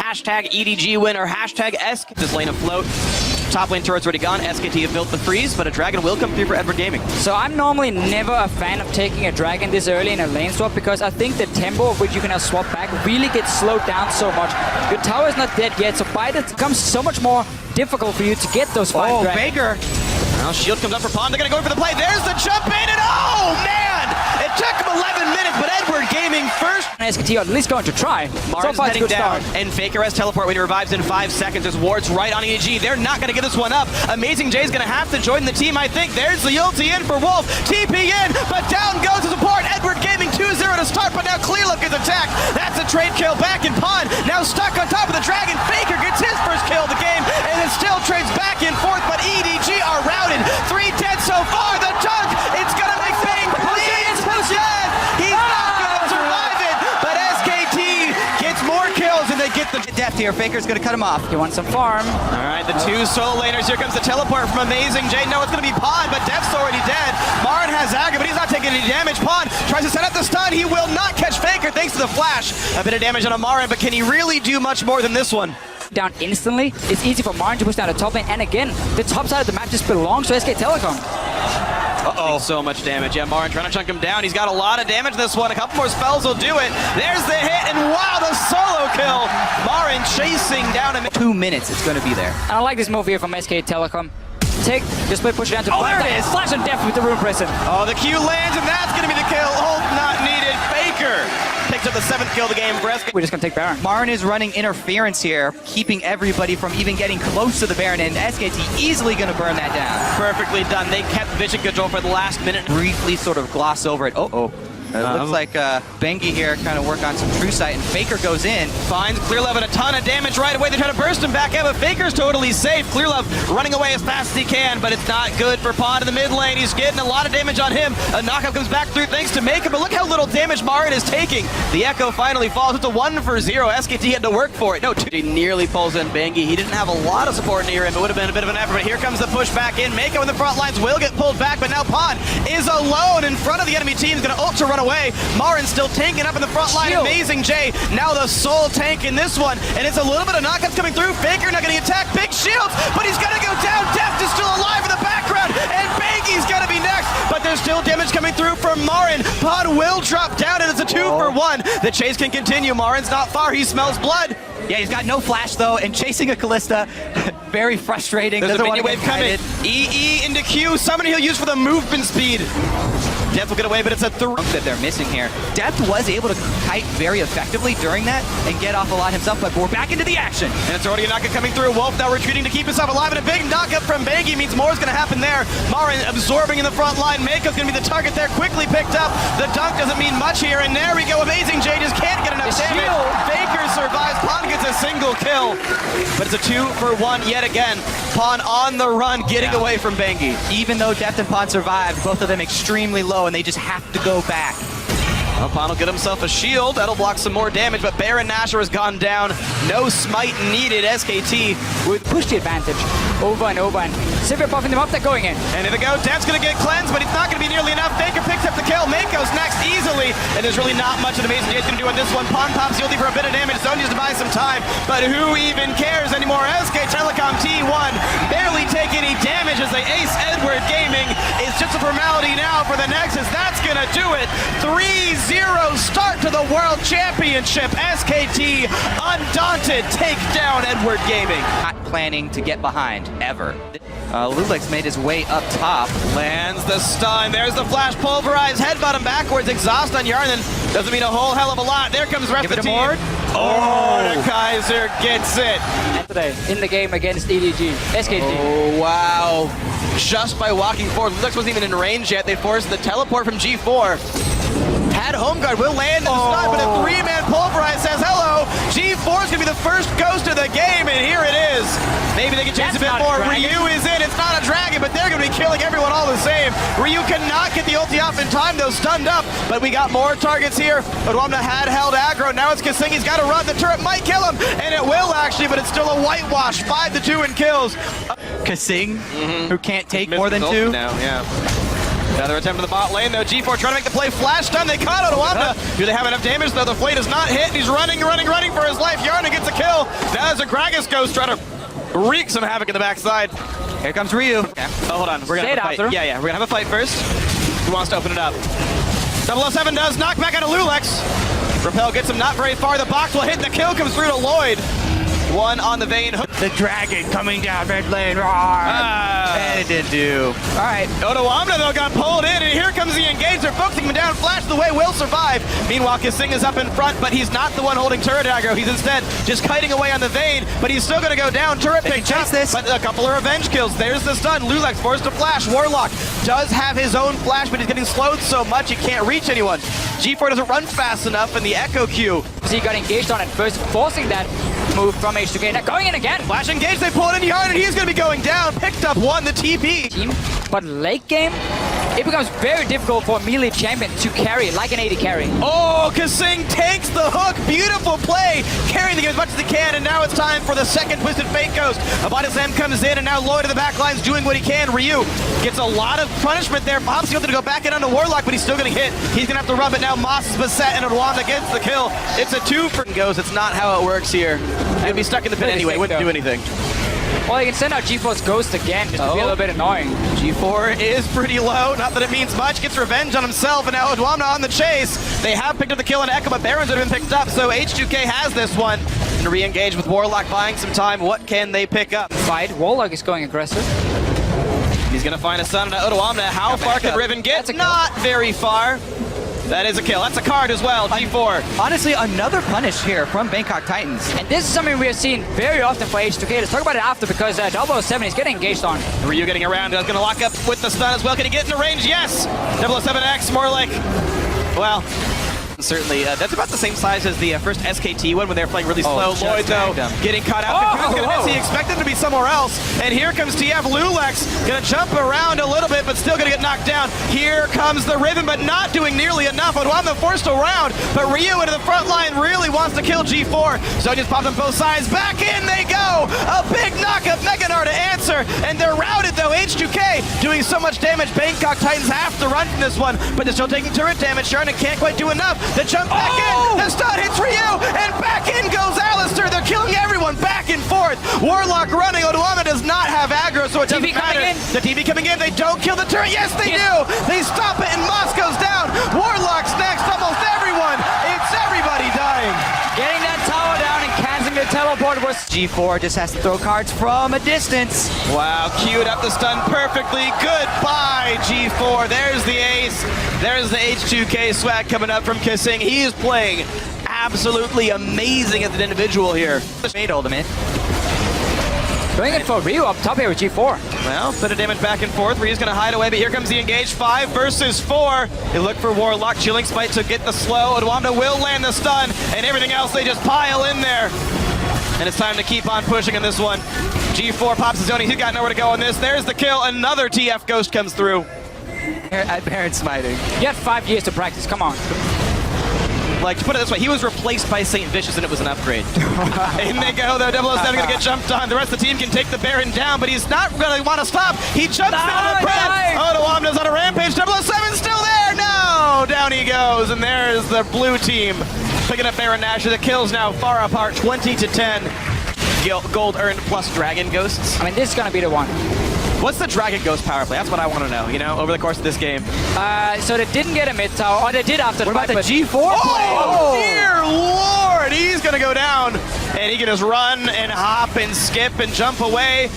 hashtag EDG win or hashtag Esk. This lane afloat. Top lane turret's already gone. SKT have built the freeze, but a dragon will come through for Edward Gaming. So I'm normally never a fan of taking a dragon this early in a lane swap because I think the tempo of which you can now swap back really gets slowed down so much. Your tower is not dead yet, so by that it becomes so much more difficult for you to get those 5 dragons. Baker. Now shield comes up for Pond. They're going to go for the play. There's the jump in, and oh man! It took him 11 minutes, but Edward Gaming first. SKT are at least going to try. Marin's so far, it's a heading good down, start. and Faker has teleport when he revives in 5 seconds. There's wards right on EDG. They're not going to give this one up. Amazing Jay's going to have to join the team, I think. There's the ulti in for Wolf. TP in, but down goes the support. Edward Gaming 2-0 to start, but now Clearlook is attacked. That's a trade kill back in Pond. Now stuck on top of the dragon. Faker gets his first kill of the game, and it still trades back and forth, but EDG are routed. 3 dead so far. The dunk, it's going to make Bang please. Yes, he's not going to survive it, but SKT gets more kills, and they get the depth here. Faker's going to cut him off. He wants some farm. All right, the 2 solo laners. Here comes the teleport from Amazing Jay. No, it's going to be Pond, but Death's already dead. Marin has Aga, but he's not taking any damage. Pond tries to set up the stun. He will not catch Faker thanks to the flash. A bit of damage on a Marin, but can he really do much more than this one? Down instantly. It's easy for Marin to push down the top lane, and again, the top side of the map just belongs to SK Telecom. Uh-oh. So much damage. Yeah, Marin trying to chunk him down. He's got a lot of damage this one. A couple more spells will do it. There's the hit, and wow, the solo kill. Marin chasing down him. 2 minutes, it's going to be there. And I like this move here from SK Telecom. Take the split, push it down to there it is. Flash and death with the rune present. Oh, the Q lands, and that's going to be the kill. Ult not needed. Faker picks up the 7th kill of the game for SK. We're just going to take Baron. Marin is running interference here, keeping everybody from even getting close to the Baron, and SKT easily going to burn that down. Perfectly done. They kept vision control for the last minute. Briefly sort of gloss over it. Looks like Bengi here kind of work on some true sight, and Faker goes in. Finds Clearlove and a ton of damage right away. They try to burst him back out, but Faker's totally safe. Clearlove running away as fast as he can, but it's not good for Pond in the mid lane. He's getting a lot of damage on him. A knockup comes back through thanks to Maker, but look how little damage Marin is taking. The Echo finally falls. It's a 1-0. SKT had to work for it. No, he nearly pulls in Bengi. He didn't have a lot of support near him. It would have been a bit of an effort, but here comes the push back in. Mako in the front lines will get pulled back, but now Pond is alone in front of the enemy team. He's going to ult to run away. Marin still tanking up in the front line. Amazing Jay, now the sole tank in this one, and it's a little bit of knockups coming through. Faker not getting attacked, big shields, but he's gonna go down. Deft is still alive in the background, and Bangi's gonna be next, but there's still damage coming through from Marin. Pond will drop down, and it's a 2-for-1. The chase can continue. Marin's not far, he smells blood. Yeah, he's got no flash though, and chasing a Callista, very frustrating. There's Doesn't a want minion to wave get coming. EE into Q, summon he'll use for the movement speed. Death will get away, but it's a 3. That they're missing here. Death was able to kite very effectively during that and get off a lot himself, but we're back into the action. And it's already a knockup coming through. Wolf now retreating to keep himself alive, and a big knockup from Bangi means more is going to happen there. Marin absorbing in the front line. Mako's going to be the target there, quickly picked up. The dunk doesn't mean much here, and there we go. Amazing Jay just can't get enough damage. Faker survives. Pond gets a single kill, but it's a 2-for-1 yet again. Pond on the run, getting away from Bangi. Even though Deft and Pond survived, both of them extremely low, and they just have to go back. Well, Pond will get himself a shield. That'll block some more damage, but Baron Nashor has gone down. No smite needed. SKT with push the advantage over and over, and Sivir buffing them up, they're going in. And here they go. Death's going to get cleansed, but it's not going to be nearly enough. Faker picks up the kill. Mako's next easily, and there's really not much that Amazing Jay's going to do on this one. Pond pops the ulti for a bit of damage. Zone just to buy some time, but who even cares anymore? SK Telecom T1 barely take any damage as they ace Edward Gaming. It's just a formality now for the Nexus. That's going to do it. 3-0 start to the World Championship. SKT, undaunted, take down Edward Gaming. Not planning to get behind, ever. Lulix made his way up top. Lands the stun. There's the flash pulverize. Headbutt him backwards. Exhaust on Yarn. Doesn't mean a whole hell of a lot. There comes the rest of the team. Oh, the Kaiser gets it. Today, in the game against EDG. SKT. Oh, wow. Just by walking forward. Lulix wasn't even in range yet. They forced the teleport from G4. Had home guard, will land in the stun, but a 3-man pulverize says hello. G4 is going to be the first ghost of the game, and here it is. Maybe they can chase a bit more. Ryu is in. It's not a dragon, but they're going to be killing everyone all the same. Ryu cannot get the ulti off in time, though, stunned up. But we got more targets here. But Wamna had held aggro. Now it's Kasing. He's got to run. The turret might kill him, and it will actually, but it's still a whitewash. 5-2 in kills. Kasing, who can't take more than 2. Now, yeah. Another attempt in the bot lane, though. G4 trying to make the play. Flash stun. They caught Odawamna. Do they have enough damage, though? The flay does not hit. He's running for his life. Yarna gets a kill. Now there's a Gragas Ghost trying to wreak some havoc in the backside. Here comes Ryu. Okay. Oh, hold on. We're going to have a fight. Yeah, we're going to have a fight first. Who wants to open it up? 007 does. Knock back out of Lulex. Repel gets him not very far. The box will hit. The kill comes through to Lloyd. One on the Vayne. The dragon coming down mid lane. And it didn't do. All right. Odawamna, though, got pulled in, and here comes the engage. They're focusing him down. Flash the way will survive. Meanwhile, Kising is up in front, but he's not the one holding turret aggro. He's instead just kiting away on the Vayne, but he's still going to go down. Turret picked up, but a couple of revenge kills. There's the stun. Lulex forced to flash. Warlock does have his own flash, but he's getting slowed so much he can't reach anyone. G4 doesn't run fast enough in the Echo Q. He got engaged on it first, forcing that move from H2K. Now going in again. Flash engage, they pull it in hard, and he's going to be going down. Picked up one, the TP. But late game, it becomes very difficult for a melee champion to carry, like an AD carry. Oh, Kising takes the hook. Beautiful play. Carrying the game as much as he can, and now it's time for the second Twisted Fate Ghost. Abatis M comes in, and now Lloyd in the back line's doing what he can. Ryu gets a lot of punishment there. Bob's going to go back in on the Warlock, but he's still going to hit. He's going to have to rub it now. Moss is beset, and Odawamna gets the kill. It's a 2 for Goes. It's not how it works here. He'd be stuck in the pit anyway. Wouldn't do anything. Well, you can send out G4's Ghost again, just to be a little bit annoying. G4 is pretty low, not that it means much. Gets revenge on himself, and now Odawamna on the chase. They have picked up the kill on Echo, but Barons have been picked up, so H2K has this one. And re-engage with Warlock, buying some time. What can they pick up? Fight. Warlock is going aggressive. He's going to find a stun on Odawamna. How far can Riven get? Not very far. That is a kill. That's a card as well, G4. Honestly, another punish here from Bangkok Titans. And this is something we have seen very often for H2K. Let's talk about it after, because 007 is getting engaged on. Ryu getting around. He's going to lock up with the stun as well. Can he get into range? Yes! 007X, more like, well, certainly, that's about the same size as the first SKT one when they were playing really slow. Lloyd, though, getting caught out. He expected to be somewhere else. And here comes TF. Lulex going to jump around a little bit, but still going to get knocked down. Here comes the Riven, but not doing nearly enough. Odawamna forced around, but Ryu into the front line really wants to kill G4. So just popped on both sides. Back in they go. A big knockup. Meganar to answer. And they're routed, though. H2K doing so much damage. Bangkok Titans have to run from this one, but they're still taking turret damage. Sharna can't quite do enough. The jump back in, the stun hits Ryu, and back in goes Alistair. They're killing everyone back and forth. Warlock running. Odawamna does not have aggro, so it doesn't matter. The TV coming in, they don't kill the turret. Yes, they do. They stop it, and Moss goes down. Warlock's next, almost everyone. It's everybody dying. Getting that tower down and canceling the teleport was... G4 just has to throw cards from a distance. Wow, queued up the stun perfectly. Goodbye, G4. There's the ace. There's the H2K swag coming up from Kising. He is playing absolutely amazing as an individual here. Made ultimate. Going in for Ryu up top here with G4. Well, bit of damage back and forth. Ryu's going to hide away, but here comes the engage. 5 versus 4. They look for Warlock. Chilling Spite to get the slow. Odawamna will land the stun, and everything else they just pile in there. And it's time to keep on pushing in this one. G4 pops his own. He's got nowhere to go on this. There's the kill. Another TF Ghost comes through. At Baron smiting. You had 5 years to practice. Come on. Like, to put it this way, he was replaced by St. Vicious, and it was an upgrade. In they go, though. 007 going to get jumped on. The rest of the team can take the Baron down, but he's not going to want to stop. He jumps down the Brett. Odawamna's on a rampage. 007's still there. No! Down he goes, and there's the blue team picking up Baron Nashor. The kills now far apart, 20-10. Gold earned plus Dragon Ghosts. I mean, this is going to be the one. What's the Dragon Ghost power play? That's what I want to know, you know, over the course of this game. So they didn't get a mid tower, or they did after the What about fight, the G4 play? Oh, dear Lord! He's going to go down, and he can just run and hop and skip and jump away.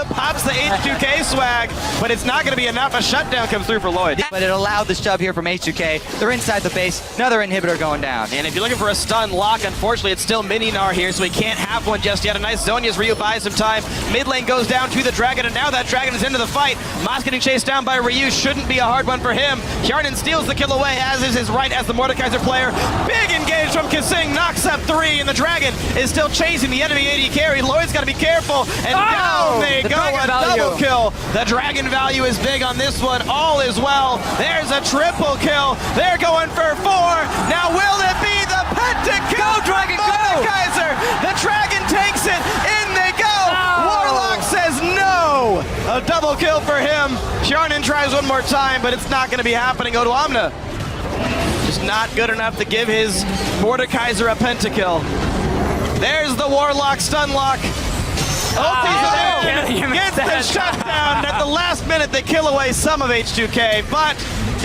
Pops the H2K swag, but it's not going to be enough. A shutdown comes through for Lloyd. But it allowed the shove here from H2K. They're inside the base. Another inhibitor going down. And if you're looking for a stun lock, unfortunately, it's still Mininar here, so he can't have one just yet. A nice zone as Ryu buys some time. Mid lane goes down to the Dragon, and now that Dragon is into the fight. Moss getting chased down by Ryu shouldn't be a hard one for him. Hjarnan steals the kill away, as is his right as the Mordekaiser player. Big engage from Kising, knocks up 3, and the Dragon is still chasing the enemy AD carry. Lloyd's got to be careful, and down they go, a double kill. The Dragon value is big on this one. All is well. There's a triple kill. They're going for 4. Now will it be the pentakill? Go, Dragon, go! Mordekaiser. The Dragon takes it. In they go. Warlock says no. A double kill for him. Kjarnan tries one more time, but it's not going to be happening. Odoamna just not good enough to give his Mordekaiser a pentakill. There's the Warlock stun lock. Gets the shutdown. At the last minute, they kill away some of H2K, but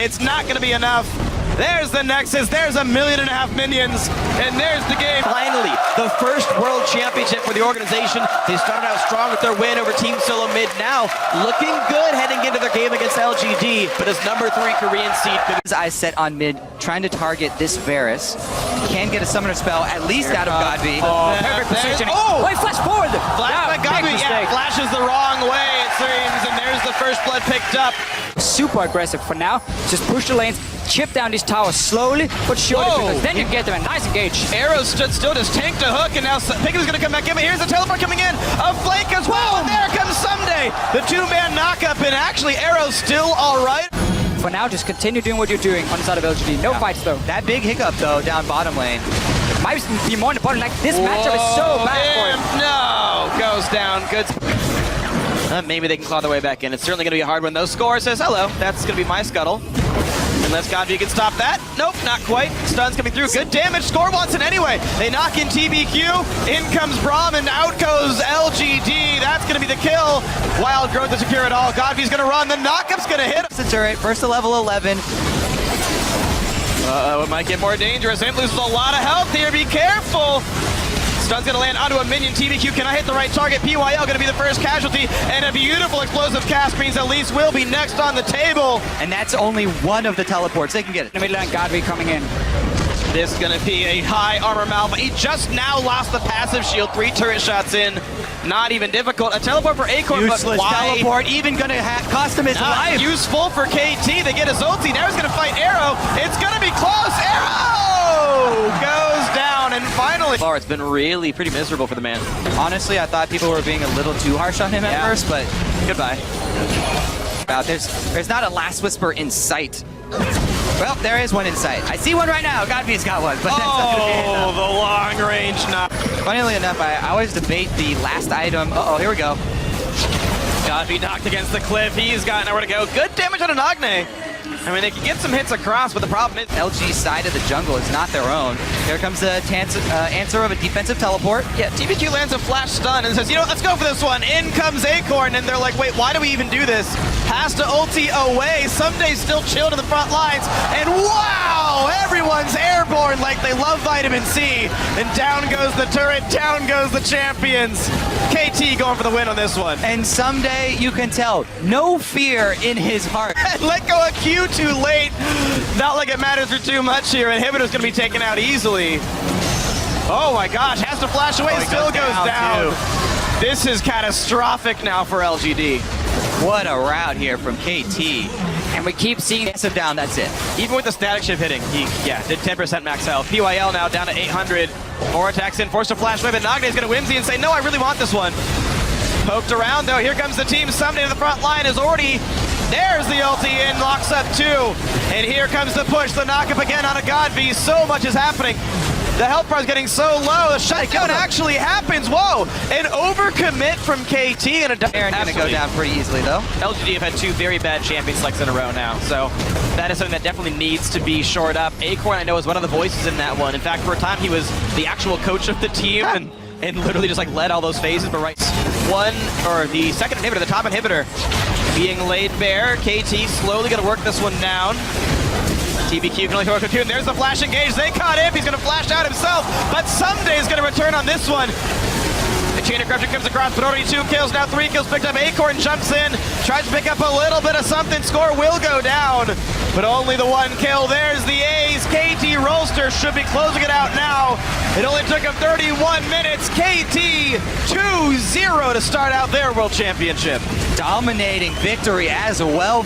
it's not going to be enough. There's the Nexus, there's 1.5 million minions, and there's the game. Finally, the first World Championship for the organization. They started out strong with their win over Team Solo Mid. Now, looking good heading into their game against LGD, but as number 3 Korean seed. As I set on mid, trying to target this Varus. Can get a summoner spell, at least out of Godby. Oh, perfect positioning. Oh! Wait, flash forward! Flash by Godby, yeah, flashes the wrong way, it seems, and there's the first blood picked up. Super aggressive for now. Just push the lanes, chip down these towers slowly but surely, because then you get them a nice engage. Arrow stood still, just tanked a hook, and now Piggy's gonna come back in, but here's the teleport coming in. A flank as well, and there comes Someday. The 2-man knockup, and actually Arrow's still all right. For now, just continue doing what you're doing on the side of LGD. No fights though. That big hiccup though, down bottom lane. Might be more in the bottom. Like, this matchup is so bad for him. No, goes down, good. Maybe they can claw their way back in. It's certainly going to be a hard one, though. Score says, hello, that's going to be my scuttle. Unless Godby can stop that. Nope, not quite. Stun's coming through. Good damage. Score wants it anyway. They knock in TBQ. In comes Braum, and out goes LGD. That's going to be the kill. Wild Growth to secure it all. Godby's going to run. The knockup's going to hit. It's a turret, first to level 11. It might get more dangerous. Imp loses a lot of health here. Be careful. Stun's gonna land onto a minion. TBQ cannot hit the right target. PYL gonna be the first casualty, and a beautiful explosive cast means Elise will be next on the table. And that's only one of the teleports. They can get it. In the mid lane, Godby coming in. This is gonna be a high armor Malva. He just now lost the passive shield. 3 turret shots in. Not even difficult. A teleport for Acorn, Useless but why? teleport, even gonna cost him his life. Useful for KT. They get his ulti. Now he's gonna fight Arrow. It's gonna be close. Arrow goes down, and finally. It's been really pretty miserable for the man. Honestly, I thought people were being a little too harsh on him at first, but goodbye. There's not a last whisper in sight. Well, there is one in sight. I see one right now. Godby's got one, but that's not gonna be enough. The long range knock. Funnily enough, I always debate the last item. Uh-oh, here we go. Godby knocked against the cliff. He's got nowhere to go. Good damage on an Nagne. I mean, they can get some hits across, but the problem is LG's side of the jungle is not their own. Here comes the answer of a defensive teleport. Yeah, TBQ lands a flash stun and says, you know, let's go for this one. In comes Acorn, and they're like, wait, why do we even do this? Has to ulti away. Someday still chilled in the front lines, and wow, everyone's airborne like they love vitamin C. And down goes the turret, down goes the champions. KT going for the win on this one. And someday you can tell, no fear in his heart. Let go of Q too late. Not like it matters for too much here. Inhibitor's gonna be taken out easily. Oh my gosh, has to flash away, still goes down. This is catastrophic now for LGD. What a route here from KT. And we keep seeing Passive down, that's it. Even with the static shift hitting, he did 10% max health. PYL now down to 800. More attacks in, forced to flash away, but Nagne's gonna whimsy and say, no, I really want this one. Poked around though, here comes the team. Someday to the front line is already, there's the ulti in, locks up 2. And here comes the push, the knockup again on a Godby. So much is happening. The health bar is getting so low, the shutdown actually happens. Whoa, an overcommit from KT and a Aaron gonna go down pretty easily though. LGD have had 2 very bad champion selects in a row now, so that is something that definitely needs to be shored up. Acorn, I know, is one of the voices in that one. In fact, for a time, he was the actual coach of the team and literally just like led all those phases, but the second inhibitor, the top inhibitor, being laid bare. KT slowly gonna work this one down. TBQ can only throw a cocoon. There's the flash engage. They caught him. He's going to flash out himself, but Someday's going to return on this one. The chain of corruption comes across, but already 2 kills, now 3 kills picked up. Acorn jumps in, tries to pick up a little bit of something. Score will go down, but only the 1 kill. There's the A's. KT Rolster should be closing it out now. It only took him 31 minutes. KT 2-0 to start out their World Championship. Dominating victory as well.